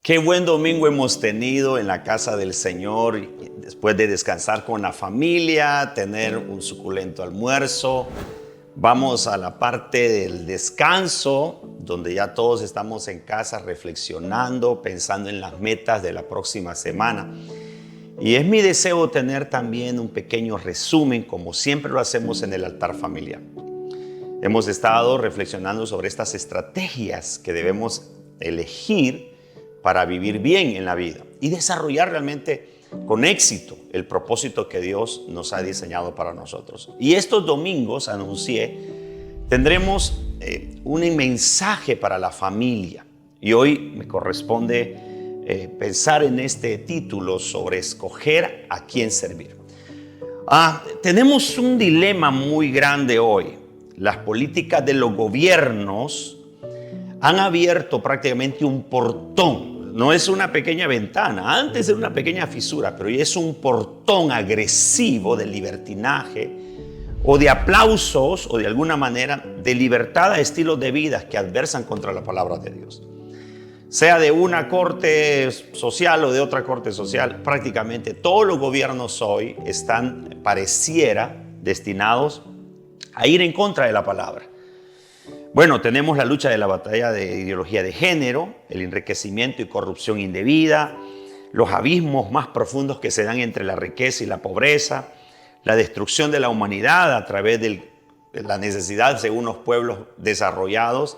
Qué buen domingo hemos tenido en la casa del Señor, después de descansar con la familia, tener un suculento almuerzo. Vamos a la parte del descanso, donde ya todos estamos en casa reflexionando, pensando en las metas de la próxima semana. Y es mi deseo tener también un pequeño resumen, como siempre lo hacemos en el altar familiar. Hemos estado reflexionando sobre estas estrategias que debemos elegir para vivir bien en la vida y desarrollar realmente con éxito el propósito que Dios nos ha diseñado para nosotros. Y estos domingos, anuncié, tendremos un mensaje para la familia. Y hoy me corresponde pensar en este título sobre escoger a quién servir. Tenemos un dilema muy grande hoy. Las políticas de los gobiernos han abierto prácticamente un portón. No es una pequeña ventana, antes era una pequeña fisura, pero ya es un portón agresivo de libertinaje o de aplausos o de alguna manera de libertad a estilos de vida que adversan contra la palabra de Dios. Sea de una corte social o de otra corte social, prácticamente todos los gobiernos hoy están, pareciera, destinados a ir en contra de la palabra. Bueno, tenemos la lucha de la batalla de ideología de género, el enriquecimiento y corrupción indebida, los abismos más profundos que se dan entre la riqueza y la pobreza, la destrucción de la humanidad a través de la necesidad, según los pueblos desarrollados,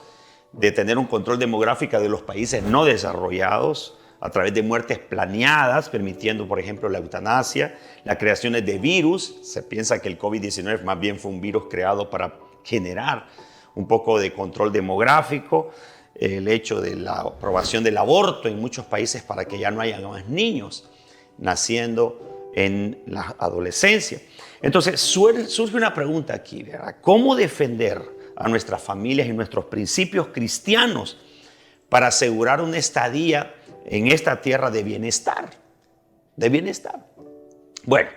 de tener un control demográfico de los países no desarrollados, a través de muertes planeadas, permitiendo, por ejemplo, la eutanasia, la creación de virus. Se piensa que el COVID-19 más bien fue un virus creado para generar un poco de control demográfico, el hecho de la aprobación del aborto en muchos países para que ya no haya más niños naciendo en la adolescencia. Entonces surge una pregunta aquí, ¿verdad? ¿Cómo defender a nuestras familias y nuestros principios cristianos para asegurar una estadía en esta tierra de bienestar? De bienestar. Bueno,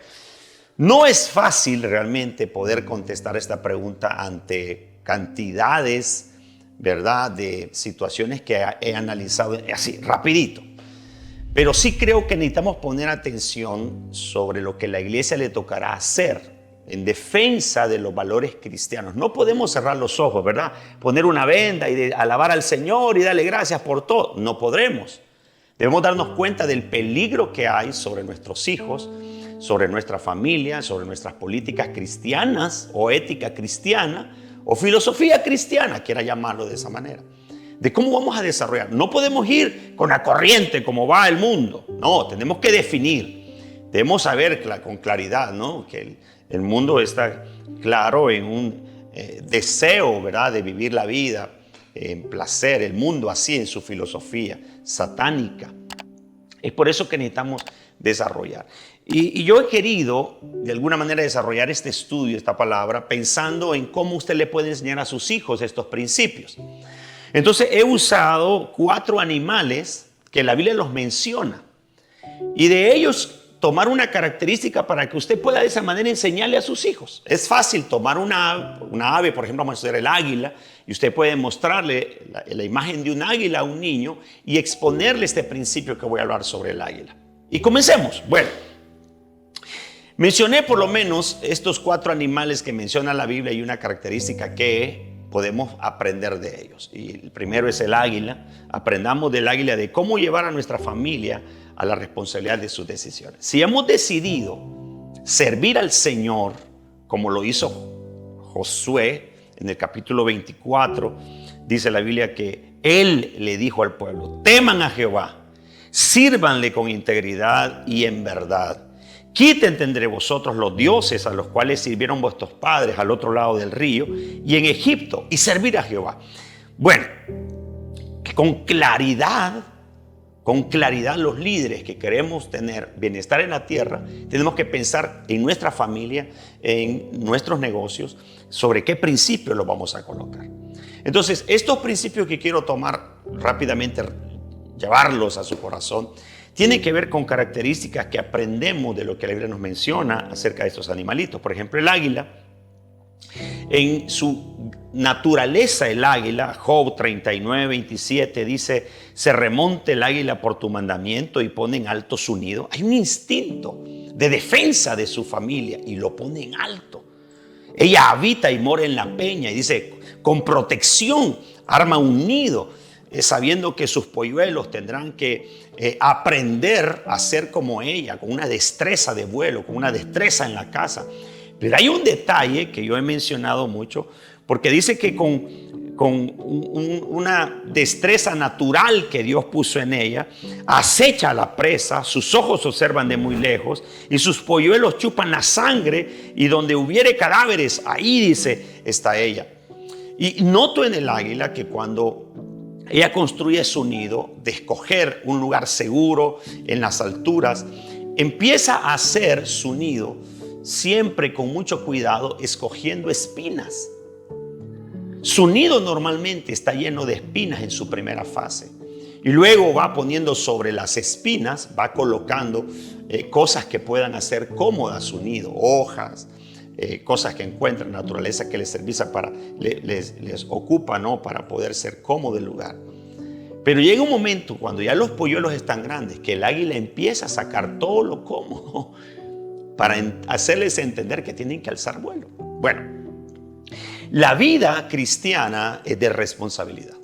no es fácil realmente poder contestar esta pregunta ante cantidades, ¿verdad?, de situaciones que he analizado así, rapidito. Pero sí creo que necesitamos poner atención sobre lo que la iglesia le tocará hacer en defensa de los valores cristianos. No podemos cerrar los ojos, ¿verdad? Poner una venda y alabar al Señor y darle gracias por todo. No podremos. Debemos darnos cuenta del peligro que hay sobre nuestros hijos, sobre nuestra familia, sobre nuestras políticas cristianas o ética cristiana, o filosofía cristiana, quiera llamarlo de esa manera, de cómo vamos a desarrollar. No podemos ir con la corriente como va el mundo. No, tenemos que definir. Debemos saber con claridad, ¿no?, que el mundo está claro en un deseo, ¿verdad?, de vivir la vida en placer. El mundo así en su filosofía satánica. Es por eso que necesitamos desarrollar. Y yo he querido, de alguna manera, desarrollar este estudio, esta palabra, pensando en cómo usted le puede enseñar a sus hijos estos principios. Entonces, he usado 4 animales que la Biblia los menciona. Y de ellos, tomar una característica para que usted pueda de esa manera enseñarle a sus hijos. Es fácil tomar una ave, por ejemplo, vamos a hacer el águila, y usted puede mostrarle la imagen de un águila a un niño y exponerle este principio que voy a hablar sobre el águila. Y comencemos. Bueno, mencioné por lo menos estos 4 animales que menciona la Biblia y una característica que podemos aprender de ellos. Y el primero es el águila. Aprendamos del águila de cómo llevar a nuestra familia a la responsabilidad de sus decisiones. Si hemos decidido servir al Señor, como lo hizo Josué en el capítulo 24, dice la Biblia que Él le dijo al pueblo: teman a Jehová, sírvanle con integridad y en verdad. Quiten de entre vosotros los dioses a los cuales sirvieron vuestros padres al otro lado del río y en Egipto, y servir a Jehová. Bueno, que con claridad los líderes que queremos tener bienestar en la tierra, tenemos que pensar en nuestra familia, en nuestros negocios, sobre qué principios los vamos a colocar. Entonces, estos principios que quiero tomar rápidamente, llevarlos a su corazón, tienen que ver con características que aprendemos de lo que la Biblia nos menciona acerca de estos animalitos. Por ejemplo, el águila En su naturaleza el águila, Job 39:27 dice, se remonta el águila por tu mandamiento y pone en alto su nido. Hay un instinto de defensa de su familia y lo pone en alto. Ella habita y mora en la peña y dice, con protección arma un nido, sabiendo que sus polluelos tendrán que aprender a ser como ella, con una destreza de vuelo, con una destreza en la casa. Pero hay un detalle que yo he mencionado mucho, porque dice que con una destreza natural que Dios puso en ella, acecha a la presa, sus ojos observan de muy lejos y sus polluelos chupan la sangre, y donde hubiere cadáveres, ahí dice, está ella. Y noto en el águila que cuando ella construye su nido, de escoger un lugar seguro en las alturas, empieza a hacer su nido siempre con mucho cuidado, escogiendo espinas. Su nido normalmente está lleno de espinas en su primera fase. Y luego va poniendo sobre las espinas, va colocando cosas que puedan hacer cómoda su nido, hojas, cosas que encuentra en la naturaleza que les serviza para, les ocupa, ¿no?, para poder ser cómodo el lugar. Pero llega un momento cuando ya los polluelos están grandes que el águila empieza a sacar todo lo cómodo para hacerles entender que tienen que alzar vuelo. Bueno, la vida cristiana es de responsabilidad.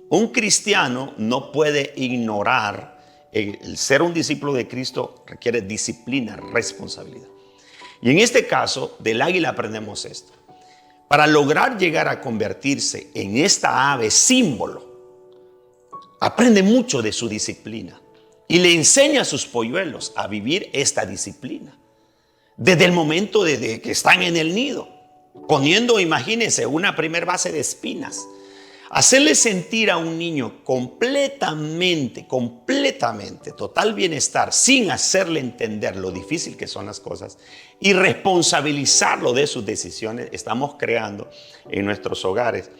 Un cristiano no puede ignorar, el ser un discípulo de Cristo requiere disciplina, responsabilidad. Y en este caso, del águila aprendemos esto. Para lograr llegar a convertirse en esta ave símbolo, aprende mucho de su disciplina y le enseña a sus polluelos a vivir esta disciplina. Desde el momento de que están en el nido, poniendo, imagínense, una primer base de espinas. Hacerle sentir a un niño completamente, total bienestar, sin hacerle entender lo difícil que son las cosas y responsabilizarlo de sus decisiones. Estamos creando en nuestros hogares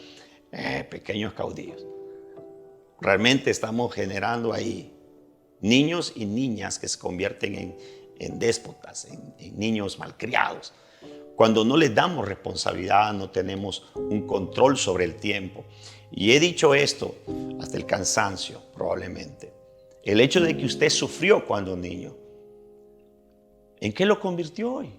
pequeños caudillos. Realmente estamos generando ahí niños y niñas que se convierten en déspotas, en niños malcriados. Cuando no les damos responsabilidad, no tenemos un control sobre el tiempo. Y he dicho esto hasta el cansancio, probablemente. El hecho de que usted sufrió cuando niño, ¿en qué lo convirtió hoy?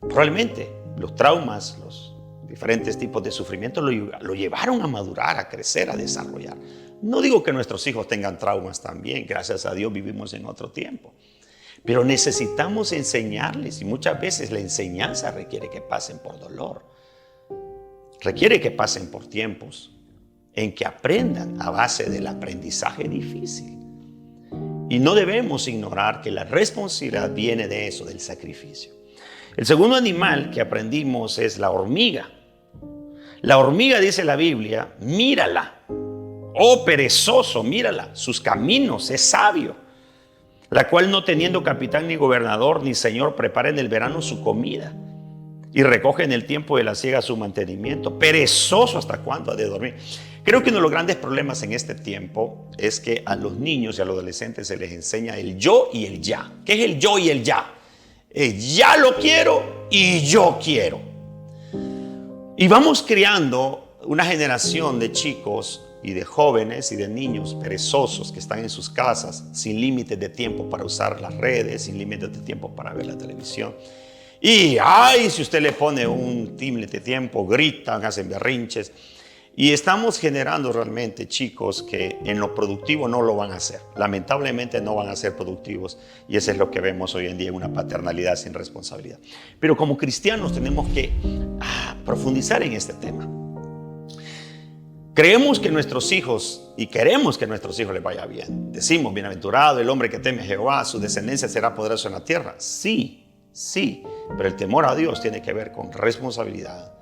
Probablemente los traumas, los diferentes tipos de sufrimiento lo llevaron a madurar, a crecer, a desarrollar. No digo que nuestros hijos tengan traumas también, gracias a Dios vivimos en otro tiempo. Pero necesitamos enseñarles, y muchas veces la enseñanza requiere que pasen por dolor. Requiere que pasen por tiempos en que aprendan a base del aprendizaje difícil. Y no debemos ignorar que la responsabilidad viene de eso, del sacrificio. El segundo animal que aprendimos es la hormiga. La hormiga, dice la Biblia, mírala. Oh perezoso, mírala, sus caminos, es sabio. La cual no teniendo capitán ni gobernador ni señor, prepara en el verano su comida y recoge en el tiempo de la siega su mantenimiento. Perezoso, ¿hasta cuándo ha de dormir? Creo que uno de los grandes problemas en este tiempo es que a los niños y a los adolescentes se les enseña el yo y el ya. ¿Qué es el yo y el ya? Ya lo quiero y yo quiero. Y vamos creando una generación de chicos y de jóvenes y de niños perezosos que están en sus casas sin límites de tiempo para usar las redes, sin límites de tiempo para ver la televisión. Y si usted le pone un límite de tiempo, gritan, hacen berrinches. Y estamos generando realmente chicos que en lo productivo no lo van a hacer. Lamentablemente no van a ser productivos, y eso es lo que vemos hoy en día, una paternalidad sin responsabilidad. Pero como cristianos tenemos que profundizar en este tema. Creemos que nuestros hijos, y queremos que a nuestros hijos les vaya bien. Decimos, bienaventurado el hombre que teme a Jehová, su descendencia será poderosa en la tierra. Sí, pero el temor a Dios tiene que ver con responsabilidad,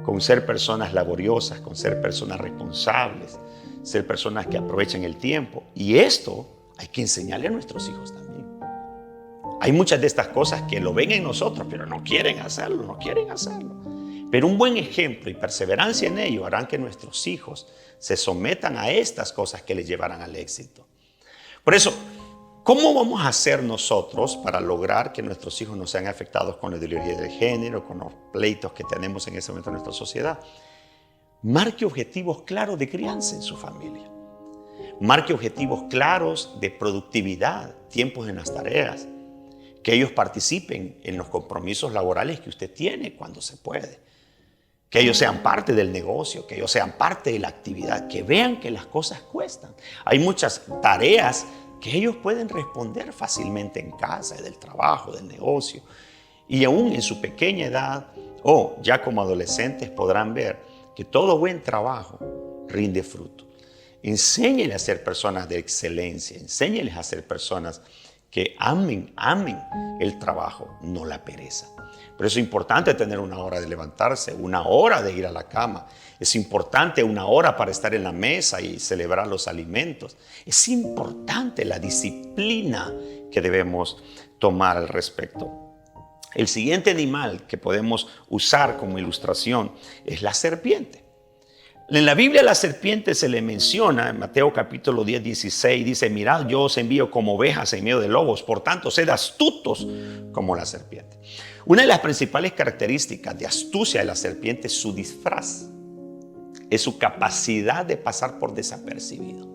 con ser personas laboriosas, con ser personas responsables, ser personas que aprovechen el tiempo. Y esto hay que enseñarle a nuestros hijos también. Hay muchas de estas cosas que lo ven en nosotros, pero no quieren hacerlo. Pero un buen ejemplo y perseverancia en ello harán que nuestros hijos se sometan a estas cosas que les llevarán al éxito. Por eso, ¿Cómo vamos a hacer nosotros para lograr que nuestros hijos no sean afectados con la ideología de género, con los pleitos que tenemos en ese momento en nuestra sociedad? Marque objetivos claros de crianza en su familia. Marque objetivos claros de productividad, tiempos en las tareas. Que ellos participen en los compromisos laborales que usted tiene cuando se puede. Que ellos sean parte del negocio, que ellos sean parte de la actividad, que vean que las cosas cuestan. Hay muchas tareas que ellos pueden responder fácilmente en casa, del trabajo, del negocio. Y aún en su pequeña edad o ya como adolescentes podrán ver que todo buen trabajo rinde fruto. Enséñeles a ser personas de excelencia, enséñeles a ser personas que amen el trabajo, no la pereza. Pero es importante tener una hora de levantarse, una hora de ir a la cama. Es importante una hora para estar en la mesa y celebrar los alimentos. Es importante la disciplina que debemos tomar al respecto. El siguiente animal que podemos usar como ilustración es la serpiente. En la Biblia la serpiente se le menciona en Mateo capítulo 10, 16. Dice, mirad, yo os envío como ovejas en medio de lobos. Por tanto, sed astutos como la serpiente. Una de las principales características de astucia de la serpiente es su disfraz. Es su capacidad de pasar por desapercibido.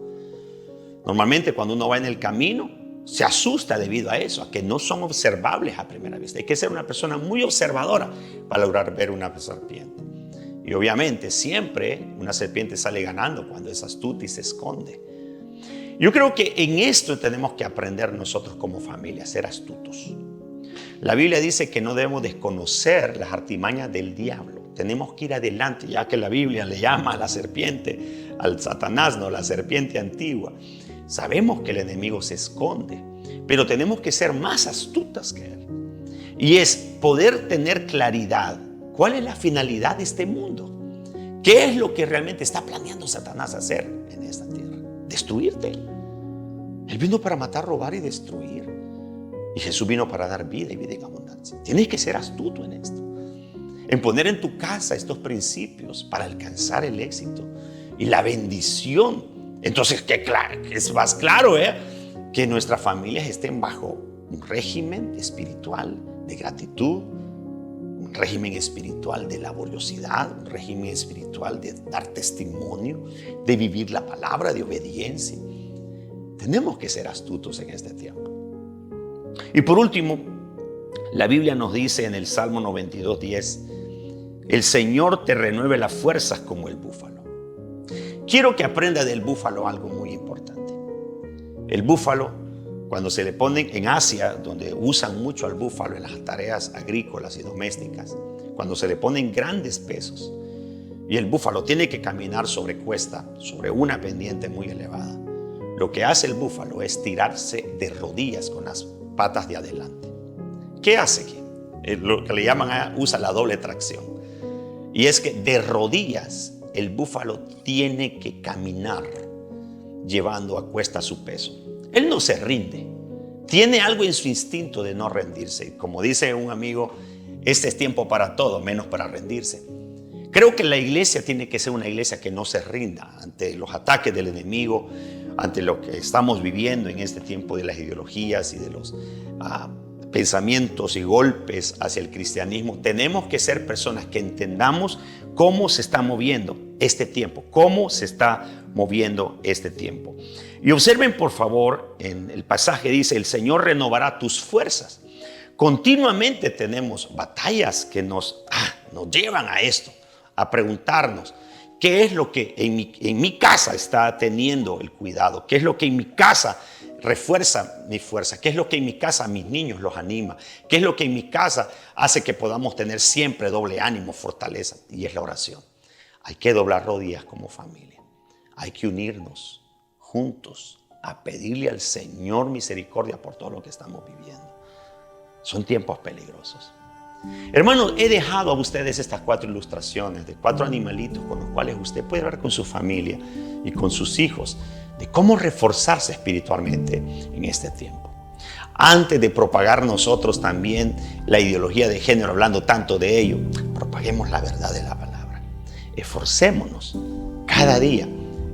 Normalmente cuando uno va en el camino, se asusta debido a eso, a que no son observables a primera vista. Hay que ser una persona muy observadora para lograr ver una serpiente. Y obviamente siempre una serpiente sale ganando cuando es astuta y se esconde. Yo creo que en esto tenemos que aprender nosotros como familia, a ser astutos. La Biblia dice que no debemos desconocer las artimañas del diablo. Tenemos que ir adelante, ya que la Biblia le llama a la serpiente, al Satanás, no, la serpiente antigua. Sabemos que el enemigo se esconde, pero tenemos que ser más astutas que él. Y es poder tener claridad. ¿Cuál es la finalidad de este mundo? ¿Qué es lo que realmente está planeando Satanás hacer en esta tierra? Destruirte. Él vino para matar, robar y destruir. Y Jesús vino para dar vida y vida en abundancia. Tienes que ser astuto en esto. En poner en tu casa estos principios para alcanzar el éxito y la bendición. Entonces, es más claro, que nuestras familias estén bajo un régimen espiritual de gratitud, un régimen espiritual de laboriosidad, un régimen espiritual de dar testimonio, de vivir la palabra, de obediencia. Tenemos que ser astutos en este tiempo. Y por último, la Biblia nos dice en el Salmo 92:10, el Señor te renueve las fuerzas como el búfalo. Quiero que aprenda del búfalo algo muy importante. El búfalo, cuando se le ponen en Asia, donde usan mucho al búfalo en las tareas agrícolas y domésticas, cuando se le ponen grandes pesos y el búfalo tiene que caminar sobre cuesta, sobre una pendiente muy elevada, lo que hace el búfalo es tirarse de rodillas con las patas de adelante. ¿Qué hace aquí? Lo que le llaman, usa la doble tracción. Y es que de rodillas el búfalo tiene que caminar llevando a cuesta su peso. Él no se rinde. Tiene algo en su instinto de no rendirse. Como dice un amigo, este es tiempo para todo, menos para rendirse. Creo que la iglesia tiene que ser una iglesia que no se rinda ante los ataques del enemigo, ante lo que estamos viviendo en este tiempo de las ideologías y de los pensamientos y golpes hacia el cristianismo. Tenemos que ser personas que entendamos cómo se está moviendo este tiempo, cómo se está moviendo este tiempo. Y observen por favor, en el pasaje dice, el Señor renovará tus fuerzas. Continuamente tenemos batallas que nos llevan a esto, a preguntarnos, ¿qué es lo que en mi casa está teniendo el cuidado? ¿Qué es lo que en mi casa refuerza mi fuerza? ¿Qué es lo que en mi casa a mis niños los anima? ¿Qué es lo que en mi casa hace que podamos tener siempre doble ánimo, fortaleza? Y es la oración. Hay que doblar rodillas como familia. Hay que unirnos juntos a pedirle al Señor misericordia por todo lo que estamos viviendo. Son tiempos peligrosos. Hermanos, he dejado a ustedes estas 4 ilustraciones de 4 animalitos con los cuales usted puede hablar con su familia y con sus hijos de cómo reforzarse espiritualmente en este tiempo. Antes de propagar nosotros también la ideología de género, hablando tanto de ello, propaguemos la verdad de la palabra. Esforcémonos cada día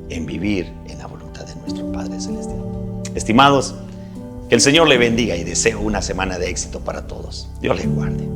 en vivir en la voluntad de nuestro Padre Celestial. Estimados, que Que el Señor le bendiga y deseo una semana de éxito para todos. Dios les guarde.